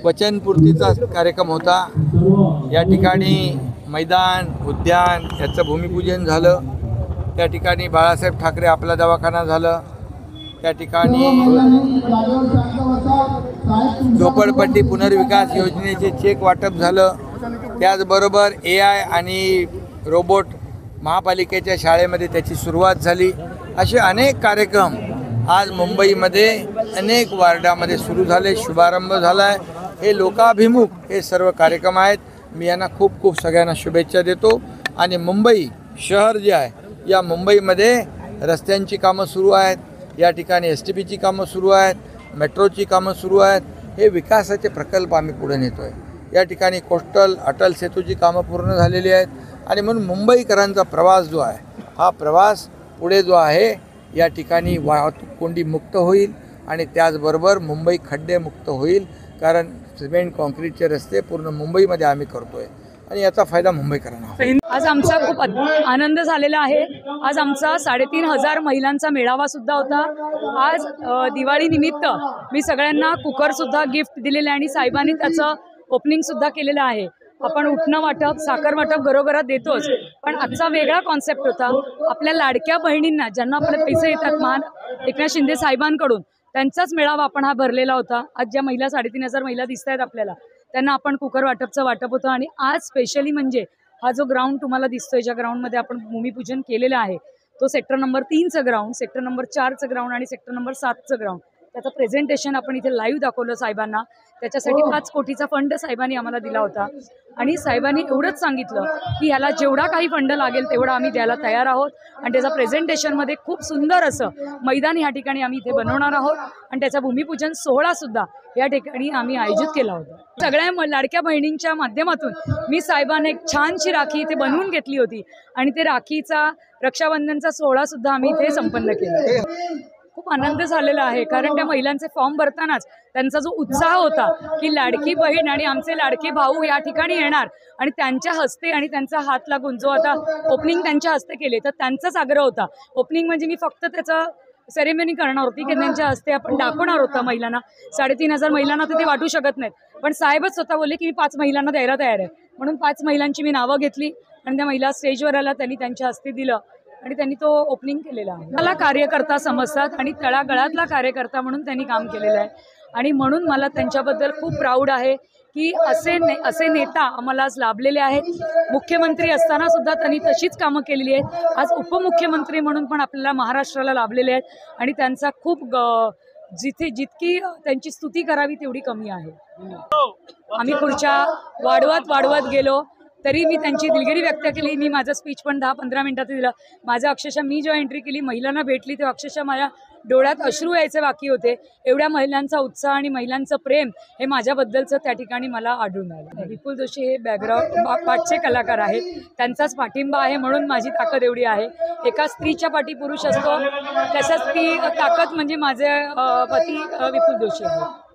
वचनपूर्तीचा कार्यक्रम होता। या ठिकाणी मैदान उद्यान याचं भूमिपूजन झालं। त्या ठिकाणी बाळासाहेब ठाकरे आपला दवाखाना झालं। त्या ठिकाणी झोपडपट्टी पुनर्विकास योजनेचे चेक वाटप झालं। त्याचबरोबर AI आणि रोबोट महापालिकेच्या शाळेमध्ये त्याची सुरुवात झाली। असे अनेक कार्यक्रम आज मुंबईमध्ये अनेक वार्डामध्ये सुरू झाले, शुभारंभ झाला आहे। हे लोकाभिमुख हे सर्व कार्यक्रम आहेत। मी यांना खूप खूप सगळ्यांना शुभेच्छा देतो। आणि मुंबई शहर जे आहे, या मुंबईमध्ये रस्त्यांची कामं सुरू आहेत, या ठिकाणी STPची कामं सुरू आहेत, मेट्रोची कामं सुरू आहेत। हे विकासाचे प्रकल्प आम्ही पुढे नेतो आहे। या ठिकाणी कोस्टल अटल सेतूची कामं पूर्ण झालेली आहेत। आणि म्हणून मुंबईकरांचा प्रवास जो आहे, हा प्रवास पुढे जो आहे या ठिकाणी वाहतूक कोंडी मुक्त होईल आणि त्याचबरोबर मुंबई खड्डे मुक्त होईल। कारण सिमेंट कॉन्क्रीटचे रस्ते पूर्ण मुंबईमध्ये आम्ही करतोय आणि याचा फायदा मुंबईकरांना होईल। आज आमचा खूप आनंद झालेला आहे। आज आमचा 3,500 महिलांचा मेळावा सुद्धा होता। आज दिवाळी निमित्त मी सगळ्यांना कुकर सुद्धा गिफ्ट दिलेले आणि साहेबांनी त्याचं ओपनिंग सुद्धा केलेलं आहे। आपण उठणं वाटप साखर वाटप घरोघरात देतोच, पण आजचा वेगळा कॉन्सेप्ट होता। आपल्या लाडक्या बहिणींना ज्यांना आपले पैसे येतात मान एकनाथ शिंदे साहेबांकडून, त्यांचाच मेळावा आपण हा भरलेला होता। आज ज्या महिला 3,500 महिला दिसत आहेत आपल्याला, त्यांना आपण कुकर वाटपचं वाटप होतं। आणि आज स्पेशली म्हणजे हा जो ग्राउंड तुम्हाला दिसतोय, ज्या ग्राउंडमध्ये आपण भूमिपूजन केलेलं आहे, तो सेक्टर नंबर 3चं ग्राउंड, सेक्टर नंबर 4चं ग्राउंड आणि सेक्टर नंबर 7चं ग्राउंड। त्याचं प्रेझेंटेशन आपण इथे लाईव्ह दाखवलं साहेबांना। त्याच्यासाठी 5 कोटीचा फंड साहेबांनी आम्हाला दिला होता आणि साहेबांनी एवढंच सांगितलं की ह्याला जेवढा काही फंड लागेल तेवढा आम्ही द्यायला तयार आहोत। आणि त्याचा प्रेझेंटेशनमध्ये खूप सुंदर असं मैदान या ठिकाणी आम्ही इथे बनवणार आहोत आणि त्याचा भूमिपूजन सोहळासुद्धा या ठिकाणी आम्ही आयोजित केला होता। सगळ्या लाडक्या बहिणींच्या माध्यमातून मी साहेबांना एक छानशी राखी इथे बनवून घेतली होती आणि ते राखीचा रक्षाबंधनचा सोहळासुद्धा आम्ही इथे संपन्न केला। खूप आनंद झालेला आहे, कारण त्या महिलांचे फॉर्म भरतानाच त्यांचा जो उत्साह होता की लाडकी बहीण आणि आमचे लाडके भाऊ या ठिकाणी येणार आणि त्यांच्या हस्ते आणि त्यांचा हात लागून जो आता ओपनिंग त्यांच्या हस्ते केले, तर त्यांचाच आग्रह होता। ओपनिंग म्हणजे मी फक्त त्याचं सेरेमनी करणार होती की त्यांच्या हस्ते आपण दाखवणार होता महिलांना। 3,500 महिलांना तर ते वाटू शकत नाहीत, पण साहेबच स्वतः बोलले की मी 5 महिलांना द्यायला तयार आहे। म्हणून 5 महिलांची मी नावं घेतली आणि त्या महिला स्टेजवर आल्या, त्यांनी त्यांच्या हस्ते दिलं आणि त्यांनी तो ओपनिंग केलेला आहे। मला कार्यकर्ता समजतात आणि तळागाळातला कार्यकर्ता म्हणून त्यांनी काम केलेलं आहे आणि म्हणून मला त्यांच्याबद्दल खूप प्राऊड आहे की असे नेता आम्हाला आज लाभलेले आहेत। मुख्यमंत्री असताना सुद्धा त्यांनी तशीच कामं केलेली आहेत। आज उपमुख्यमंत्री म्हणून पण आपल्याला महाराष्ट्राला लाभलेले आहेत आणि त्यांचा खूप जितकी त्यांची स्तुती करावी तेवढी कमी आहे। आम्ही खुर्च्या वाढवत गेलो तरी मी त्यांची दिलगिरी व्यक्त केली। मी माझं स्पीच पण 10-15 मिनिटात दिलं। माझं अक्षरशः मी जेव्हा एंट्री केली, महिलांना भेटली, तेव्हा अक्षरशः माझ्या डोळ्यात अश्रू यायचे बाकी होते। एवढ्या महिलांचा उत्साह आणि महिलांचं प्रेम हे माझ्याबद्दलचं त्या ठिकाणी मला आढळून आलं। विपुल जोशी हे बॅकग्राऊंड पाठचे कलाकार आहेत, त्यांचाच पाठिंबा आहे म्हणून माझी ताकद एवढी आहे। एका स्त्रीच्या पाठी पुरुष असतो, तसंच ती ताकद म्हणजे माझे पती विपुल जोशी आहे।